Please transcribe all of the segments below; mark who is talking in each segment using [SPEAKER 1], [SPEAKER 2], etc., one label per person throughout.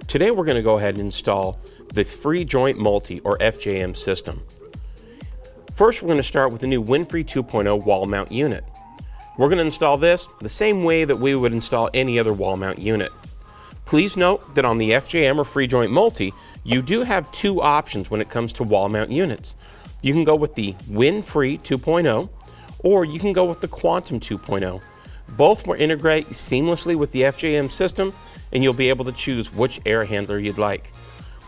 [SPEAKER 1] Today we're going to go ahead and install the Free Joint Multi or FJM system. First, we're going to start with the new Winfree 2.0 wall mount unit. We're going to install this the same way that we would install any other wall mount unit. Please note that on the FJM or Free Joint Multi, you do have two options when it comes to wall mount units. You can go with the Winfree 2.0 or you can go with the Quantum 2.0. Both will integrate seamlessly with the FJM system, and you'll be able to choose which air handler you'd like.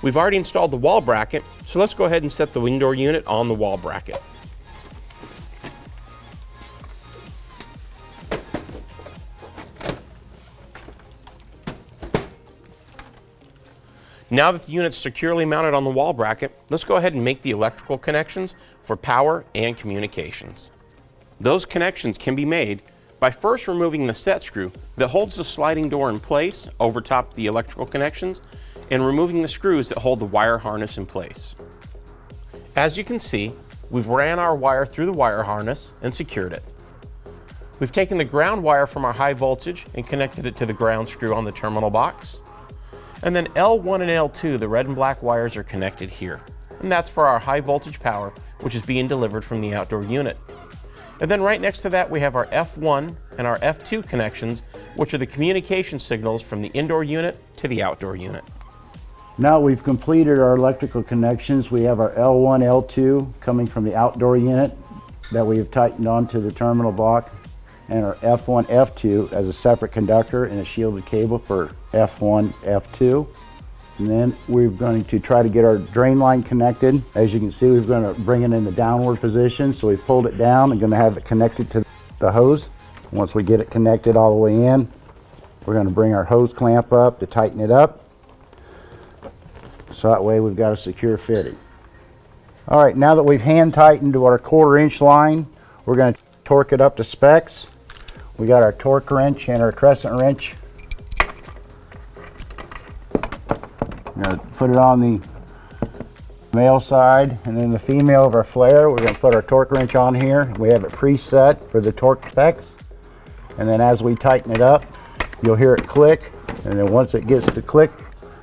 [SPEAKER 1] We've already installed the wall bracket, so let's go ahead and set the indoor unit on the wall bracket. Now that the unit's securely mounted on the wall bracket, let's go ahead and make the electrical connections for power and communications. Those connections can be made by first removing the set screw that holds the sliding door in place over top the electrical connections and removing the screws that hold the wire harness in place. As you can see, we've ran our wire through the wire harness and secured it. We've taken the ground wire from our high voltage and connected it to the ground screw on the terminal box. And then L1 and L2, the red and black wires, are connected here. And that's for our high voltage power, which is being delivered from the outdoor unit. And then right next to that, we have our F1 and our F2 connections, which are the communication signals from the indoor unit to the outdoor unit.
[SPEAKER 2] Now we've completed our electrical connections. We have our L1, L2 coming from the outdoor unit that we have tightened onto the terminal block, and our F1, F2 as a separate conductor and a shielded cable for F1, F2. And then we're going to try to get our drain line connected. As you can see, we're going to bring it in the downward position. So we've pulled it down and going to have it connected to the hose. Once we get it connected all the way in, we're going to bring our hose clamp up to tighten it up. So that way we've got a secure fitting. All right, now that we've hand tightened to our 1/4 inch line, we're going to torque it up to specs. We got our torque wrench and our crescent wrench. We're going to put it on the male side, and then the female of our flare, we're going to put our torque wrench on here. We have it preset for the torque specs. And then as we tighten it up, you'll hear it click. And then once it gets to click,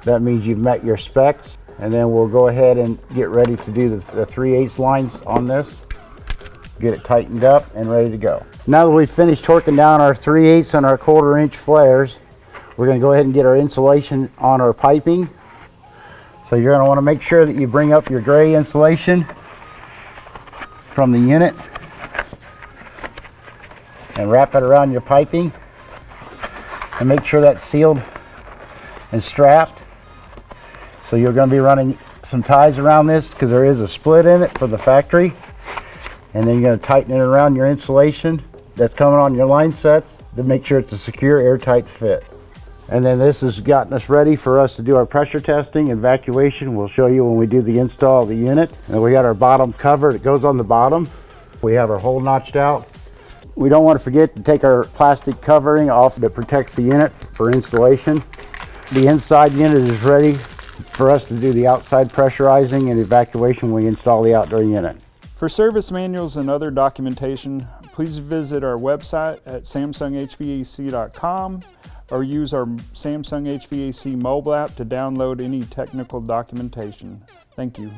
[SPEAKER 2] that means you've met your specs. And then we'll go ahead and get ready to do the 3/8 lines on this. Get it tightened up and ready to go. Now that we've finished torquing down our 3/8 and our 1/4 inch flares, we're going to go ahead and get our insulation on our piping. So you're going to want to make sure that you bring up your gray insulation from the unit and wrap it around your piping and make sure that's sealed and strapped. So you're going to be running some ties around this because there is a split in it for the factory. And then you're going to tighten it around your insulation that's coming on your line sets to make sure it's a secure, airtight fit. And then this has gotten us ready for us to do our pressure testing and evacuation. We'll show you when we do the install of the unit. And we got our bottom cover that goes on the bottom. We have our hole notched out. We don't want to forget to take our plastic covering off that protects the unit for installation. The inside unit is ready for us to do the outside pressurizing and evacuation when we install the outdoor unit.
[SPEAKER 3] For service manuals and other documentation, please visit our website at samsunghvac.com or use our Samsung HVAC mobile app to download any technical documentation. Thank you.